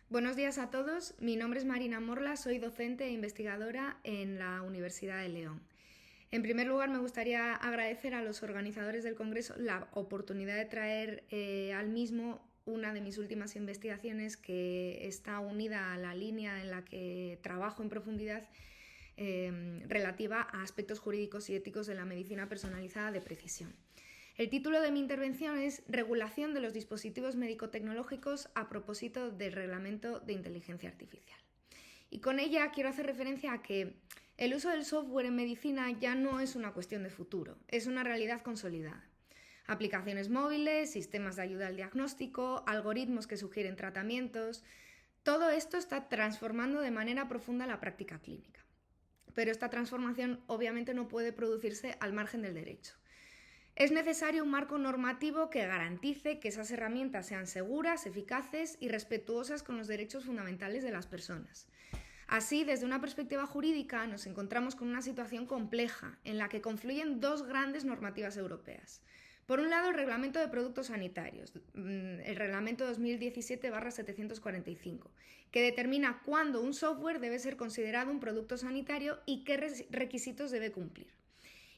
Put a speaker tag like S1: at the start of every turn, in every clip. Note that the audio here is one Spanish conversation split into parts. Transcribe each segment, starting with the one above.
S1: Buenos días a todos, mi nombre es Marina Morla, soy docente e investigadora en la Universidad de León. En primer lugar, me gustaría agradecer a los organizadores del Congreso la oportunidad de traer al mismo una de mis últimas investigaciones que está unida a la línea en la que trabajo en profundidad relativa a aspectos jurídicos y éticos de la medicina personalizada de precisión. El título de mi intervención es Regulación de los dispositivos médico-tecnológicos a propósito del Reglamento de Inteligencia Artificial. Y con ella quiero hacer referencia a que el uso del software en medicina ya no es una cuestión de futuro, es una realidad consolidada. Aplicaciones móviles, sistemas de ayuda al diagnóstico, algoritmos que sugieren tratamientos, todo esto está transformando de manera profunda la práctica clínica. Pero esta transformación obviamente no puede producirse al margen del derecho. Es necesario un marco normativo que garantice que esas herramientas sean seguras, eficaces y respetuosas con los derechos fundamentales de las personas. Así, desde una perspectiva jurídica, nos encontramos con una situación compleja en la que confluyen dos grandes normativas europeas. Por un lado, el Reglamento de Productos Sanitarios, el Reglamento 2017/745, que determina cuándo un software debe ser considerado un producto sanitario y qué requisitos debe cumplir.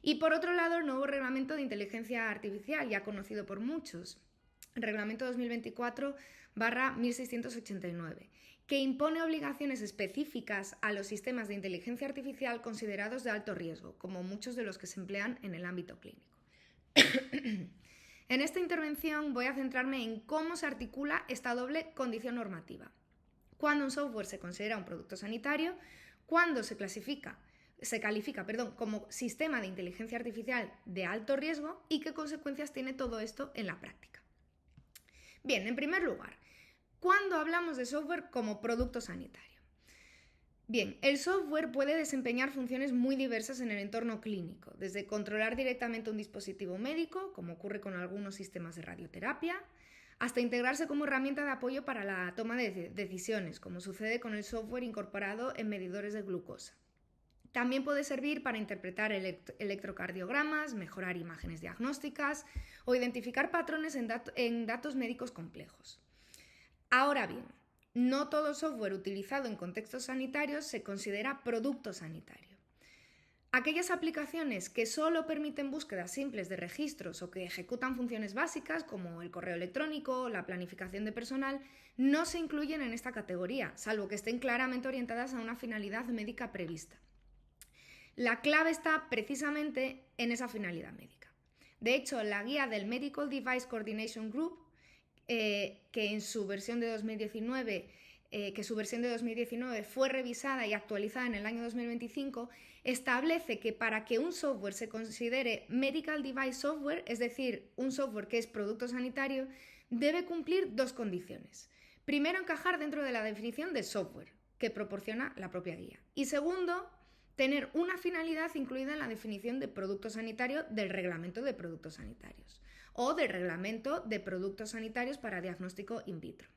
S1: Y por otro lado, el nuevo Reglamento de Inteligencia Artificial, ya conocido por muchos, el Reglamento 2024/1689, que impone obligaciones específicas a los sistemas de inteligencia artificial considerados de alto riesgo, como muchos de los que se emplean en el ámbito clínico. En esta intervención voy a centrarme en cómo se articula esta doble condición normativa. Cuando un software se considera un producto sanitario, cuando se califica como sistema de inteligencia artificial de alto riesgo y qué consecuencias tiene todo esto en la práctica. Bien, en primer lugar, ¿cuándo hablamos de software como producto sanitario? Bien, el software puede desempeñar funciones muy diversas en el entorno clínico, desde controlar directamente un dispositivo médico, como ocurre con algunos sistemas de radioterapia, hasta integrarse como herramienta de apoyo para la toma de decisiones, como sucede con el software incorporado en medidores de glucosa. También puede servir para interpretar electrocardiogramas, mejorar imágenes diagnósticas o identificar patrones en datos médicos complejos. Ahora bien, no todo software utilizado en contextos sanitarios se considera producto sanitario. Aquellas aplicaciones que solo permiten búsquedas simples de registros o que ejecutan funciones básicas como el correo electrónico o la planificación de personal no se incluyen en esta categoría, salvo que estén claramente orientadas a una finalidad médica prevista. La clave está precisamente en esa finalidad médica. De hecho, la guía del Medical Device Coordination Group, que en su versión de 2019 fue revisada y actualizada en el año 2025, establece que para que un software se considere Medical Device Software, es decir, un software que es producto sanitario, debe cumplir dos condiciones. Primero, encajar dentro de la definición de software que proporciona la propia guía. Y segundo, tener una finalidad incluida en la definición de producto sanitario del Reglamento de Productos Sanitarios o del Reglamento de Productos Sanitarios para diagnóstico in vitro.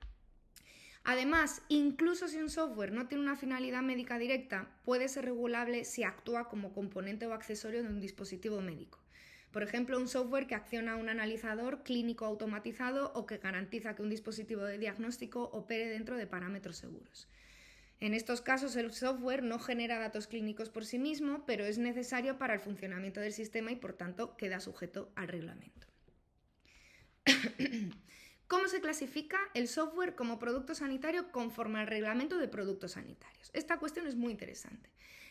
S1: Además, incluso si un software no tiene una finalidad médica directa, puede ser regulable si actúa como componente o accesorio de un dispositivo médico. Por ejemplo, un software que acciona un analizador clínico automatizado o que garantiza que un dispositivo de diagnóstico opere dentro de parámetros seguros. En estos casos, el software no genera datos clínicos por sí mismo, pero es necesario para el funcionamiento del sistema y, por tanto, queda sujeto al reglamento. ¿Cómo se clasifica el software como producto sanitario conforme al Reglamento de Productos Sanitarios? Esta cuestión es muy interesante.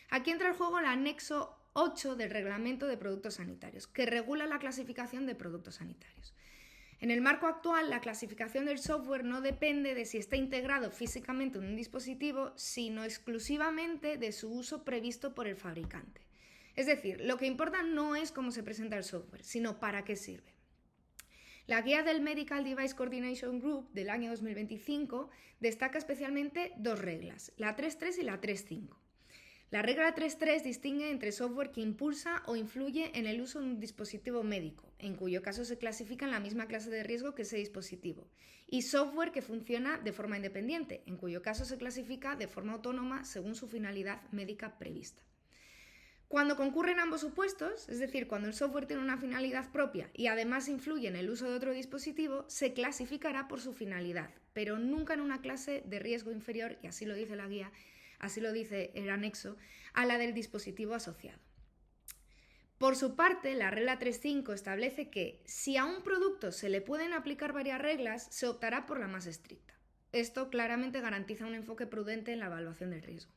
S1: Aquí entra en juego el anexo 8 del Reglamento de Productos Sanitarios, que regula la clasificación de productos sanitarios. En el marco actual, la clasificación del software no depende de si está integrado físicamente en un dispositivo, sino exclusivamente de su uso previsto por el fabricante. Es decir, lo que importa no es cómo se presenta el software, sino para qué sirve. La guía del Medical Device Coordination Group del año 2025 destaca especialmente dos reglas, la 3.3 y la 3.5. La regla 3.3 distingue entre software que impulsa o influye en el uso de un dispositivo médico, en cuyo caso se clasifica en la misma clase de riesgo que ese dispositivo, y software que funciona de forma independiente, en cuyo caso se clasifica de forma autónoma según su finalidad médica prevista. Cuando concurren ambos supuestos, es decir, cuando el software tiene una finalidad propia y además influye en el uso de otro dispositivo, se clasificará por su finalidad, pero nunca en una clase de riesgo inferior, y así lo dice la guía, así lo dice el anexo, a la del dispositivo asociado. Por su parte, la regla 3.5 establece que si a un producto se le pueden aplicar varias reglas, se optará por la más estricta. Esto claramente garantiza un enfoque prudente en la evaluación del riesgo.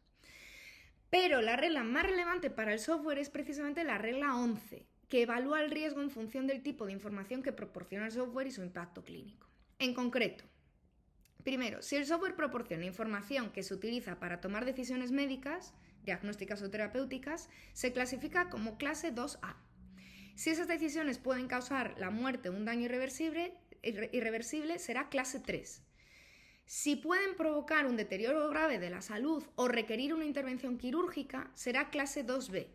S1: Pero la regla más relevante para el software es precisamente la regla 11, que evalúa el riesgo en función del tipo de información que proporciona el software y su impacto clínico. En concreto, primero, si el software proporciona información que se utiliza para tomar decisiones médicas, diagnósticas o terapéuticas, se clasifica como clase 2A. Si esas decisiones pueden causar la muerte o un daño irreversible, será clase 3. Si pueden provocar un deterioro grave de la salud o requerir una intervención quirúrgica, será clase 2B.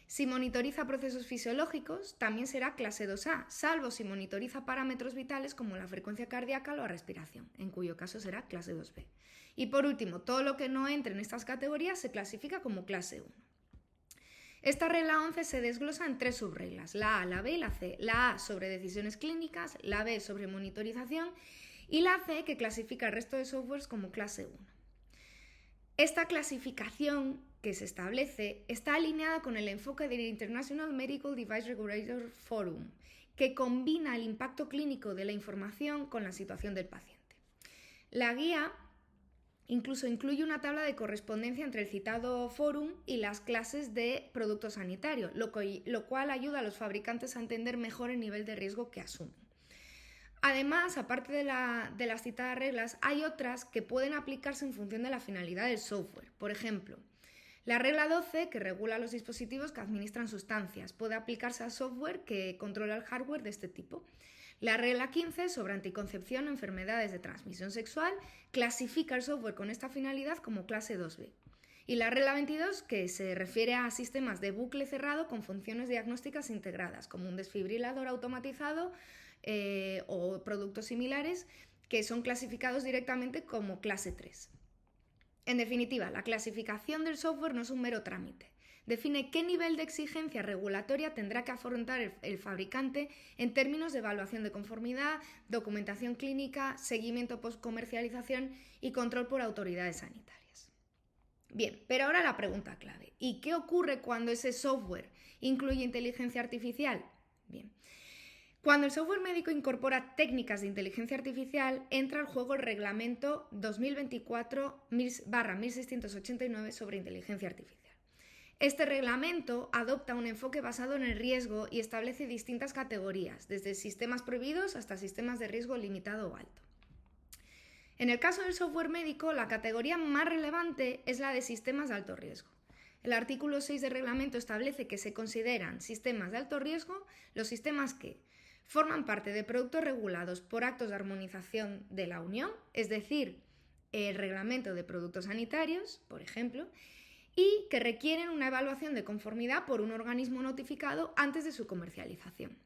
S1: Si monitoriza procesos fisiológicos, también será clase 2A, salvo si monitoriza parámetros vitales como la frecuencia cardíaca o la respiración, en cuyo caso será clase 2B. Y por último, todo lo que no entre en estas categorías se clasifica como clase 1. Esta regla 11 se desglosa en 3 subreglas, la A, la B y la C. La A sobre decisiones clínicas, la B sobre monitorización y la C que clasifica el resto de softwares como clase 1. Esta clasificación que se establece está alineada con el enfoque del International Medical Device Regulator Forum, que combina el impacto clínico de la información con la situación del paciente. La guía incluso incluye una tabla de correspondencia entre el citado forum y las clases de producto sanitario, lo cual ayuda a los fabricantes a entender mejor el nivel de riesgo que asumen. Además, aparte de las citadas reglas, hay otras que pueden aplicarse en función de la finalidad del software. Por ejemplo, la regla 12, que regula los dispositivos que administran sustancias, puede aplicarse a software que controla el hardware de este tipo. La regla 15, sobre anticoncepción o enfermedades de transmisión sexual, clasifica el software con esta finalidad como clase 2B. Y la regla 22, que se refiere a sistemas de bucle cerrado con funciones diagnósticas integradas, como un desfibrilador automatizado o productos similares, que son clasificados directamente como clase 3. En definitiva, la clasificación del software no es un mero trámite. Define qué nivel de exigencia regulatoria tendrá que afrontar el fabricante en términos de evaluación de conformidad, documentación clínica, seguimiento post-comercialización y control por autoridades sanitarias. Bien, pero ahora la pregunta clave. ¿Y qué ocurre cuando ese software incluye inteligencia artificial? Bien. Cuando el software médico incorpora técnicas de inteligencia artificial, entra al juego el reglamento 2024/1689 sobre inteligencia artificial. Este reglamento adopta un enfoque basado en el riesgo y establece distintas categorías, desde sistemas prohibidos hasta sistemas de riesgo limitado o alto. En el caso del software médico, la categoría más relevante es la de sistemas de alto riesgo. El artículo 6 del reglamento establece que se consideran sistemas de alto riesgo los sistemas que forman parte de productos regulados por actos de armonización de la Unión, es decir, el reglamento de productos sanitarios, por ejemplo, y que requieren una evaluación de conformidad por un organismo notificado antes de su comercialización.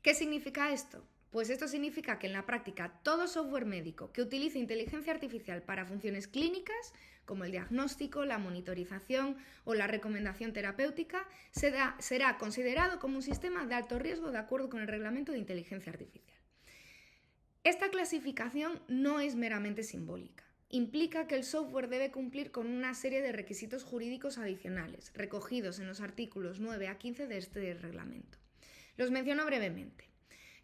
S1: ¿Qué significa esto? Pues esto significa que en la práctica todo software médico que utilice inteligencia artificial para funciones clínicas, como el diagnóstico, la monitorización o la recomendación terapéutica, será considerado como un sistema de alto riesgo de acuerdo con el reglamento de inteligencia artificial. Esta clasificación no es meramente simbólica. Implica que el software debe cumplir con una serie de requisitos jurídicos adicionales, recogidos en los artículos 9 a 15 de este reglamento. Los menciono brevemente.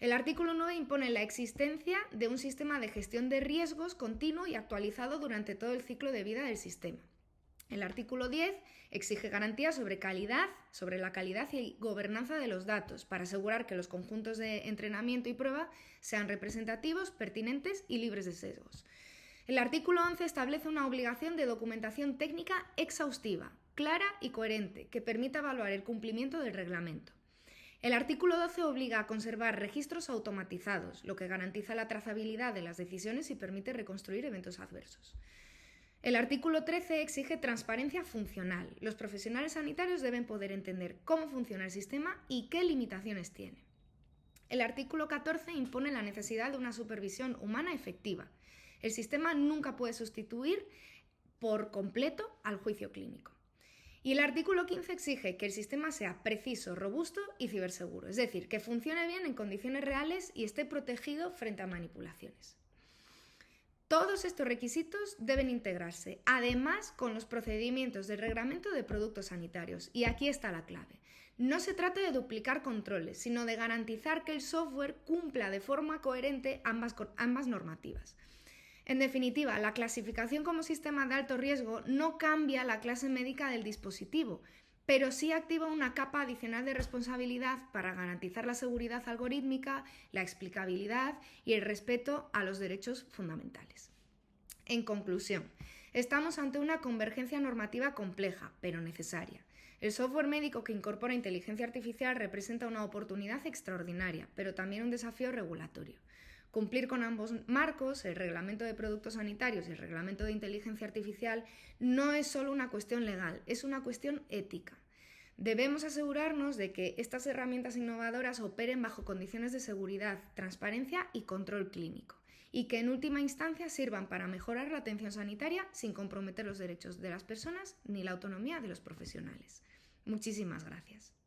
S1: El artículo 9 impone la existencia de un sistema de gestión de riesgos continuo y actualizado durante todo el ciclo de vida del sistema. El artículo 10 exige garantías sobre la calidad y gobernanza de los datos para asegurar que los conjuntos de entrenamiento y prueba sean representativos, pertinentes y libres de sesgos. El artículo 11 establece una obligación de documentación técnica exhaustiva, clara y coherente, que permita evaluar el cumplimiento del reglamento. El artículo 12 obliga a conservar registros automatizados, lo que garantiza la trazabilidad de las decisiones y permite reconstruir eventos adversos. El artículo 13 exige transparencia funcional. Los profesionales sanitarios deben poder entender cómo funciona el sistema y qué limitaciones tiene. El artículo 14 impone la necesidad de una supervisión humana efectiva. El sistema nunca puede sustituir por completo al juicio clínico. Y el artículo 15 exige que el sistema sea preciso, robusto y ciberseguro, es decir, que funcione bien en condiciones reales y esté protegido frente a manipulaciones. Todos estos requisitos deben integrarse, además, con los procedimientos del Reglamento de Productos Sanitarios. Y aquí está la clave. No se trata de duplicar controles, sino de garantizar que el software cumpla de forma coherente ambas normativas. En definitiva, la clasificación como sistema de alto riesgo no cambia la clase médica del dispositivo, pero sí activa una capa adicional de responsabilidad para garantizar la seguridad algorítmica, la explicabilidad y el respeto a los derechos fundamentales. En conclusión, estamos ante una convergencia normativa compleja, pero necesaria. El software médico que incorpora inteligencia artificial representa una oportunidad extraordinaria, pero también un desafío regulatorio. Cumplir con ambos marcos, el Reglamento de Productos Sanitarios y el Reglamento de Inteligencia Artificial, no es solo una cuestión legal, es una cuestión ética. Debemos asegurarnos de que estas herramientas innovadoras operen bajo condiciones de seguridad, transparencia y control clínico, y que en última instancia sirvan para mejorar la atención sanitaria sin comprometer los derechos de las personas ni la autonomía de los profesionales. Muchísimas gracias.